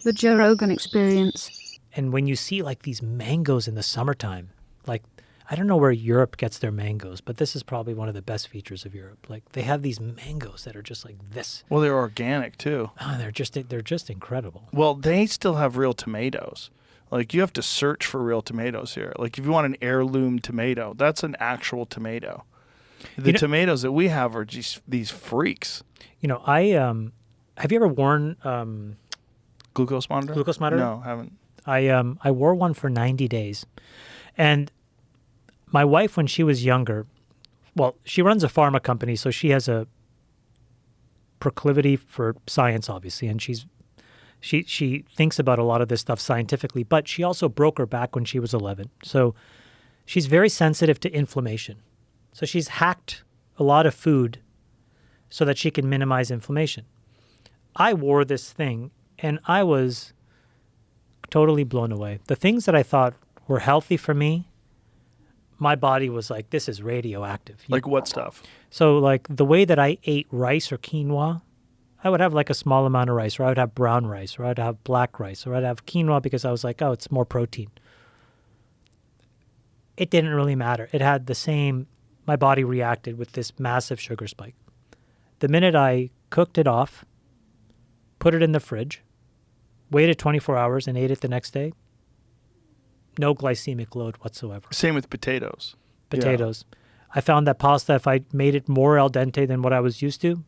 The Joe Rogan Experience. And when you see like these mangoes in the summertime, like I don't know where Europe gets their mangoes, but this is probably one of the best features of Europe. Like they have these mangoes that are just like this. Well, they're organic too. Oh, they're just incredible. Well, they still have real tomatoes. Like you have to search for real tomatoes here. Like if you want an heirloom tomato, that's an actual tomato. The tomatoes that we have are just these freaks. You know, I have you ever worn Glucose monitor? Glucose monitor? No, haven't. I wore one for 90 days. And my wife, when she was younger, well, she runs a pharma company, so she has a proclivity for science, obviously, and she thinks about a lot of this stuff scientifically, but she also broke her back when she was 11. So she's very sensitive to inflammation. So she's hacked a lot of food so that she can minimize inflammation. I wore this thing, and I was totally blown away. The things that I thought were healthy for me, my body was like, this is radioactive. Like what stuff? So like the way that I ate rice or quinoa, I would have like a small amount of rice, or I would have brown rice, or I'd have black rice, or I'd have quinoa because I was like, oh, it's more protein. It didn't really matter. It had the same, my body reacted with this massive sugar spike. The minute I cooked it off, put it in the fridge, waited 24 hours and ate it the next day, no glycemic load whatsoever. Same with potatoes. Potatoes. Yeah. I found that pasta, if I made it more al dente than what I was used to,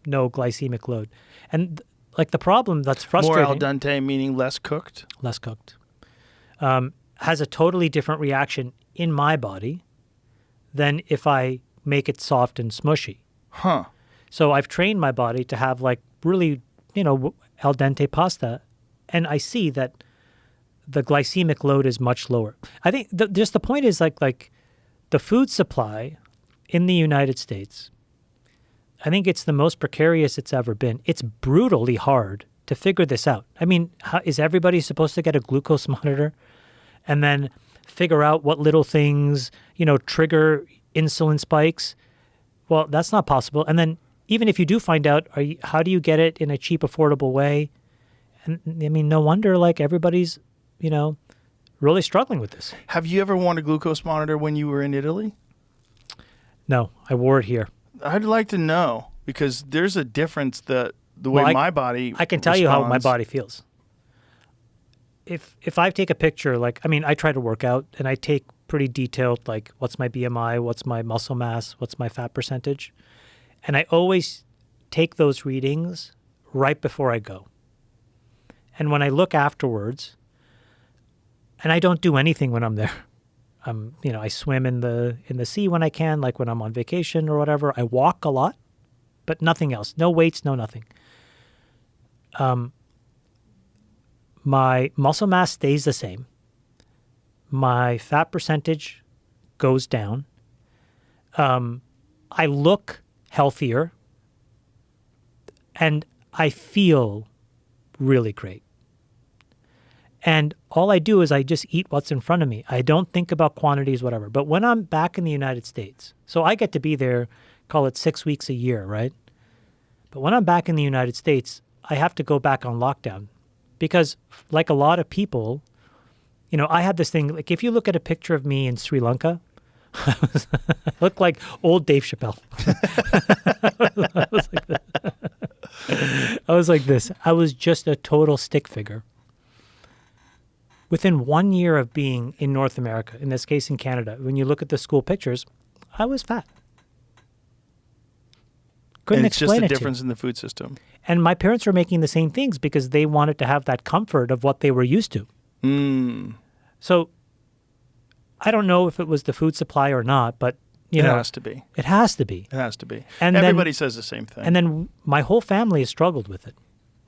no glycemic load. And like the problem that's frustrating. More al dente meaning less cooked? Less cooked. Has a totally different reaction in my body than if I make it soft and smushy. Huh. So I've trained my body to have like really, al dente pasta, and I see that the glycemic load is much lower. I think just the point is like the food supply in the United States, I think it's the most precarious it's ever been. It's brutally hard to figure this out. I mean, is everybody supposed to get a glucose monitor and then figure out what little things, trigger insulin spikes? Well, that's not possible. And then even if you do find out, how do you get it in a cheap, affordable way? And I mean, no wonder like everybody's, really struggling with this. Have you ever worn a glucose monitor when you were in Italy? No, I wore it here. I'd like to know, because there's a difference that the way my body I can tell you how my body feels. If I take a picture, I try to work out, and I take pretty detailed, like, what's my BMI, what's my muscle mass, what's my fat percentage. And I always take those readings right before I go. And when I look afterwards, and I don't do anything when I'm there. I swim in the sea when I can, like when I'm on vacation or whatever. I walk a lot, but nothing else. No weights, no nothing. My muscle mass stays the same. My fat percentage goes down. I look healthier, and I feel really great. And all I do is I just eat what's in front of me. I don't think about quantities, whatever. But when I'm back in the United States, so I get to be there, call it 6 weeks a year, right? But when I'm back in the United States, I have to go back on lockdown because like a lot of people, I had this thing, like if you look at a picture of me in Sri Lanka, I look like old Dave Chappelle. I was like this. I was just a total stick figure. Within 1 year of being in North America, in this case in Canada, when you look at the school pictures, I was fat. Couldn't explain it. It's just a difference in the food system. And my parents were making the same things because they wanted to have that comfort of what they were used to. So I don't know if it was the food supply or not, but it has to be. It has to be. It has to be. And everybody says the same thing. And then my whole family has struggled with it,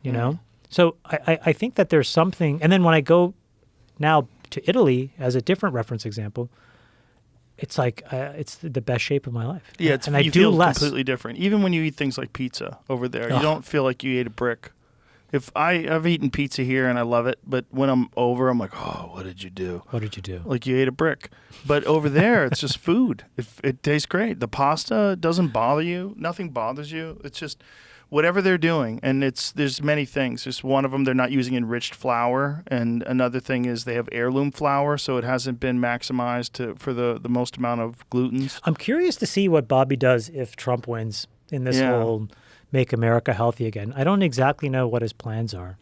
you know? So I think that there's something, and then when I go now to Italy as a different reference example, it's like it's the best shape of my life. Yeah, and I you do feel less. completely different. Even when you eat things like pizza over there, you don't feel like you ate a brick. If I've eaten pizza here and I love it, but when I'm over, I'm like, oh, what did you do? What did you do? Like you ate a brick. But over there, it's just food. It tastes great. The pasta doesn't bother you. Nothing bothers you. It's just whatever they're doing, and there's many things. Just one of them, they're not using enriched flour, and another thing is they have heirloom flour, so it hasn't been maximized for the most amount of glutens. I'm curious to see what Bobby does if Trump wins in this whole Make America Healthy Again. I don't exactly know what his plans are.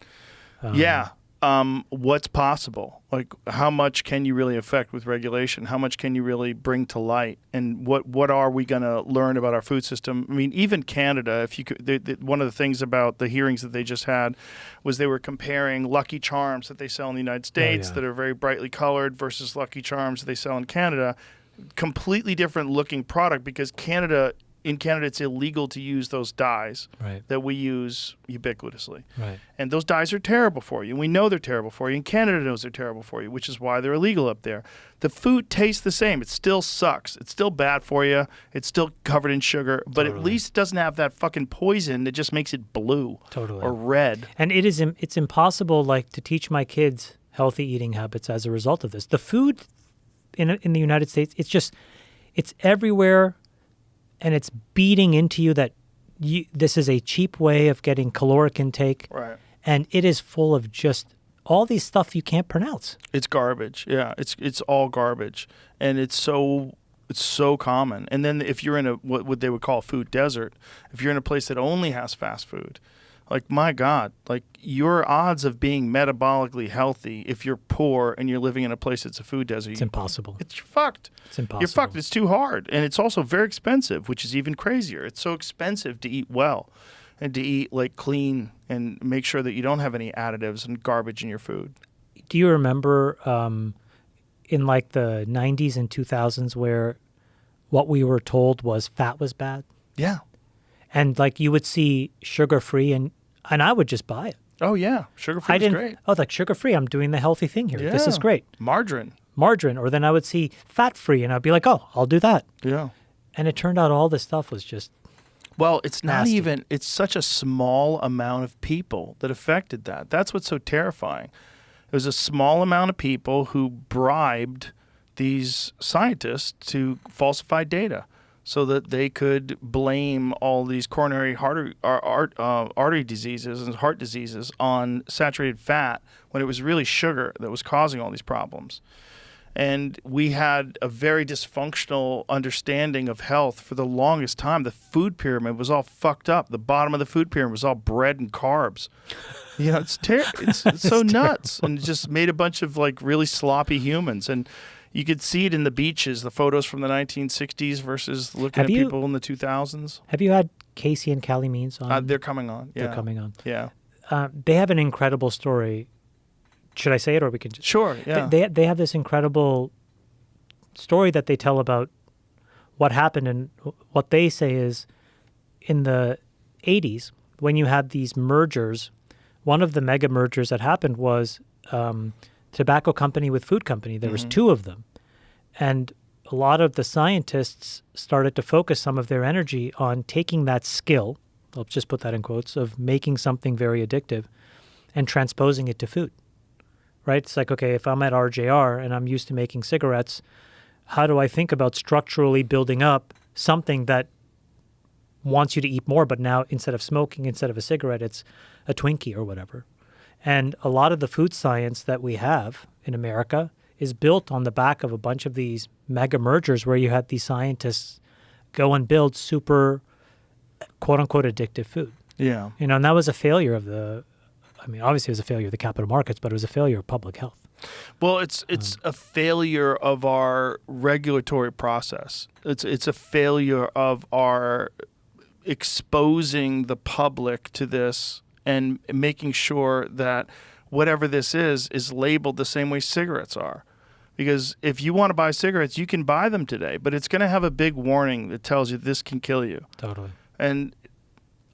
What's possible? Like, how much can you really affect with regulation? How much can you really bring to light? And what are we going to learn about our food system? I mean, even Canada, if you could, one of the things about the hearings that they just had was they were comparing Lucky Charms that they sell in the United States that are very brightly colored versus Lucky Charms that they sell in Canada. Completely different looking product, because in Canada, it's illegal to use those dyes that we use ubiquitously. Right. And those dyes are terrible for you. And we know they're terrible for you. And Canada knows they're terrible for you, which is why they're illegal up there. The food tastes the same. It still sucks. It's still bad for you. It's still covered in sugar. But at least it doesn't have that fucking poison that just makes it blue or red. And it's impossible, like, to teach my kids healthy eating habits as a result of this. The food in the United States, it's everywhere. And it's beating into you that this is a cheap way of getting caloric intake. Right. And it is full of just all these stuff you can't pronounce. It's garbage. Yeah, it's all garbage. And it's so common. And then if you're in what they would call a food desert, if you're in a place that only has fast food, like, my God, like, your odds of being metabolically healthy if you're poor and you're living in a place that's a food desert. It's impossible. It's fucked. It's impossible. You're fucked. It's too hard. And it's also very expensive, which is even crazier. It's so expensive to eat well and to eat, like, clean and make sure that you don't have any additives and garbage in your food. Do you remember in, like, the 90s and 2000s where what we were told was fat was bad? Yeah. And, like, you would see sugar-free, and I would just buy it. Oh, yeah. Sugar-free is great. Oh, like, sugar-free, I'm doing the healthy thing here. Yeah. This is great. Margarine. Or then I would see fat-free, and I'd be like, oh, I'll do that. Yeah. And it turned out all this stuff was just Well, it's not nasty. even, it's such a small amount of people that affected that. That's what's so terrifying. It was a small amount of people who bribed these scientists to falsify data, so that they could blame all these coronary artery diseases and heart diseases on saturated fat when it was really sugar that was causing all these problems. And we had a very dysfunctional understanding of health for the longest time. The food pyramid was all fucked up. The bottom of the food pyramid was all bread and carbs. You know, it's so nuts. And it just made a bunch of, like, really sloppy humans. And you could see it in the beaches, the photos from the 1960s versus looking at people in the 2000s. Have you had Casey and Callie Means on? They're coming on. Yeah. They're coming on. Yeah. They have an incredible story. Should I say it, or we can just... Sure, yeah. They have this incredible story that they tell about what happened, and what they say is in the 80s, when you had these mergers, one of the mega mergers that happened was tobacco company with food company. There was two of them. And a lot of the scientists started to focus some of their energy on taking that skill, I'll just put that in quotes, of making something very addictive and transposing it to food, right? It's like, okay, if I'm at RJR and I'm used to making cigarettes, how do I think about structurally building up something that wants you to eat more, but now instead of smoking, instead of a cigarette, it's a Twinkie or whatever. And a lot of the food science that we have in America is built on the back of a bunch of these mega mergers where you had these scientists go and build super, quote-unquote, addictive food. Yeah. You know, and that was a failure of obviously it was a failure of the capital markets, but it was a failure of public health. Well, it's a failure of our regulatory process. It's a failure of our exposing the public to this and making sure that whatever this is labeled the same way cigarettes are. Because if you want to buy cigarettes, you can buy them today, but it's going to have a big warning that tells you this can kill you. Totally. And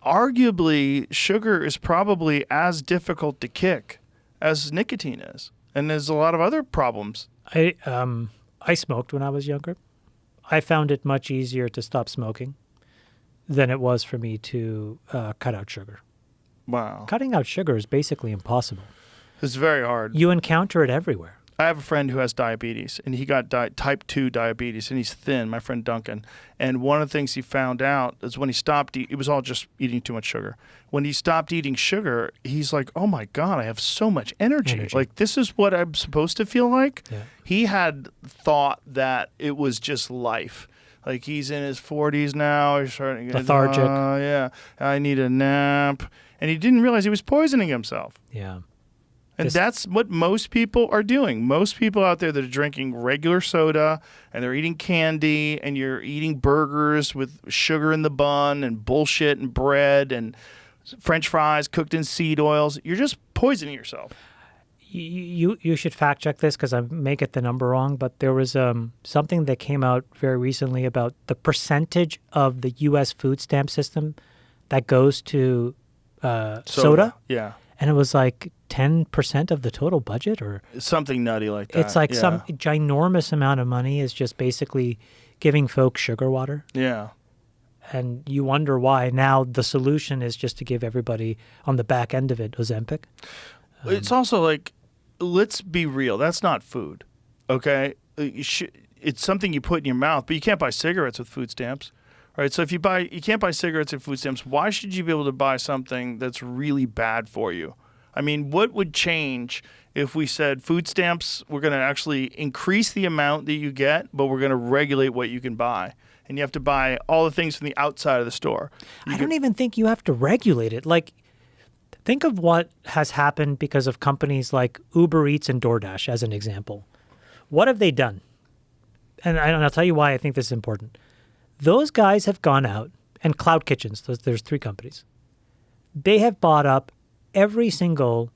arguably, sugar is probably as difficult to kick as nicotine is. And there's a lot of other problems. I smoked when I was younger. I found it much easier to stop smoking than it was for me to cut out sugar. Wow. Cutting out sugar is basically impossible. It's very hard. You encounter it everywhere. I have a friend who has diabetes, and he got type 2 diabetes, and he's thin, my friend Duncan. And one of the things he found out is when he stopped it was all just eating too much sugar. When he stopped eating sugar, he's like, oh my God, I have so much energy. Like, this is what I'm supposed to feel like. Yeah. He had thought that it was just life. Like, he's in his 40s now. He's starting to get lethargic. Yeah, I need a nap. And he didn't realize he was poisoning himself. Yeah. And that's what most people are doing. Most people out there that are drinking regular soda and they're eating candy and you're eating burgers with sugar in the bun and bullshit and bread and French fries cooked in seed oils, you're just poisoning yourself. You should fact check this because I may get the number wrong, but there was something that came out very recently about the percentage of the U.S. food stamp system that goes to soda. Yeah. And it was like 10% of the total budget or something nutty like that. It's like some ginormous amount of money is just basically giving folks sugar water. Yeah. And you wonder why now the solution is just to give everybody on the back end of it Ozempic. It's also like, let's be real. That's not food, okay? It's something you put in your mouth, but you can't buy cigarettes with food stamps. Right, so if you can't buy cigarettes and food stamps, why should you be able to buy something that's really bad for you? I mean, what would change if we said food stamps, we're going to actually increase the amount that you get, but we're going to regulate what you can buy? And you have to buy all the things from the outside of the store. I don't even think you have to regulate it. Like, think of what has happened because of companies like Uber Eats and DoorDash as an example. What have they done? And I'll tell you why I think this is important. Those guys have gone out, and Cloud Kitchens, there's 3 companies. They have bought up every single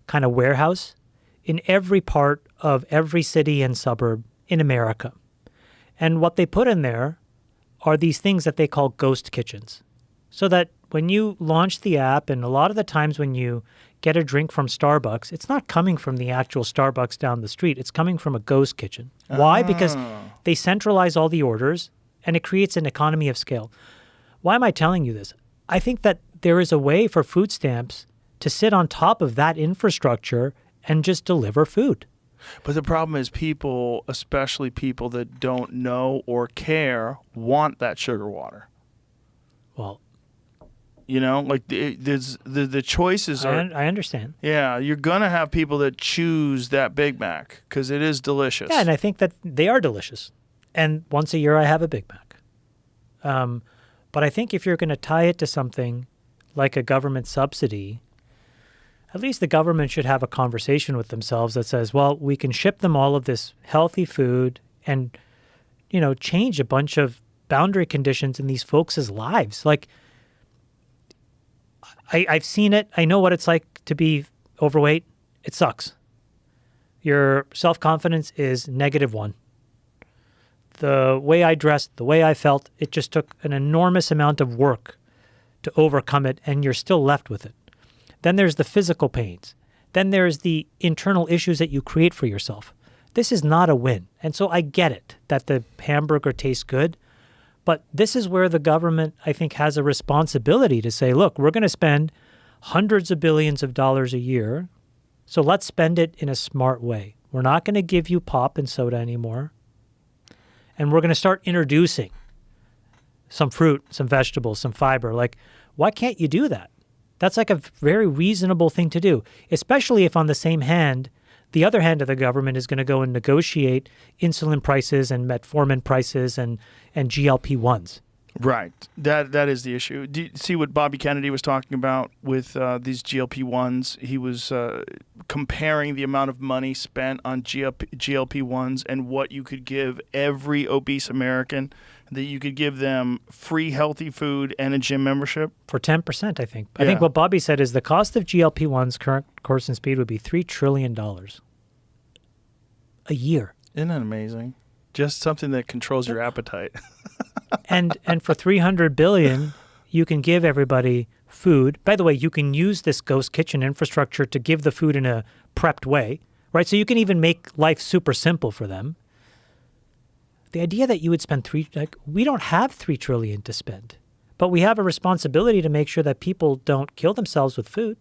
kind of warehouse in every part of every city and suburb in America. And what they put in there are these things that they call ghost kitchens. So that when you launch the app, and a lot of the times when you get a drink from Starbucks, it's not coming from the actual Starbucks down the street. It's coming from a ghost kitchen. Why? Because they centralize all the orders, and it creates an economy of scale. Why am I telling you this? I think that there is a way for food stamps to sit on top of that infrastructure and just deliver food. But the problem is people, especially people that don't know or care, want that sugar water. Well, you know, like the choices are... I understand. Yeah, you're going to have people that choose that Big Mac because it is delicious. Yeah, and I think that they are delicious. And once a year, I have a Big Mac. But I think if you're going to tie it to something like a government subsidy, at least the government should have a conversation with themselves that says, well, we can ship them all of this healthy food and, you know, change a bunch of boundary conditions in these folks' lives. Like, I've seen it. I know what it's like to be overweight. It sucks. Your self-confidence is -1. The way I dressed, the way I felt, it just took an enormous amount of work to overcome it, and you're still left with it. Then there's the physical pains. Then there's the internal issues that you create for yourself. This is not a win. And so I get it that the hamburger tastes good, but this is where the government, I think, has a responsibility to say, look, we're going to spend hundreds of billions of dollars a year, so let's spend it in a smart way. We're not going to give you pop and soda anymore. And we're going to start introducing some fruit, some vegetables, some fiber. Like, why can't you do that? That's like a very reasonable thing to do, especially if on the same hand, the other hand of the government is going to go and negotiate insulin prices and metformin prices and GLP-1s. Right. That is the issue. Do you see what Bobby Kennedy was talking about with these GLP-1s? He was comparing the amount of money spent on GLP-1s and what you could give every obese American, that you could give them free healthy food and a gym membership. For 10%, I think. I think what Bobby said is the cost of GLP-1's current course and speed would be $3 trillion a year. Isn't that amazing? Just something that controls your appetite. and for $300 billion, you can give everybody food. By the way, you can use this ghost kitchen infrastructure to give the food in a prepped way, right? So you can even make life super simple for them. The idea that you would spend we don't have $3 trillion to spend, but we have a responsibility to make sure that people don't kill themselves with food.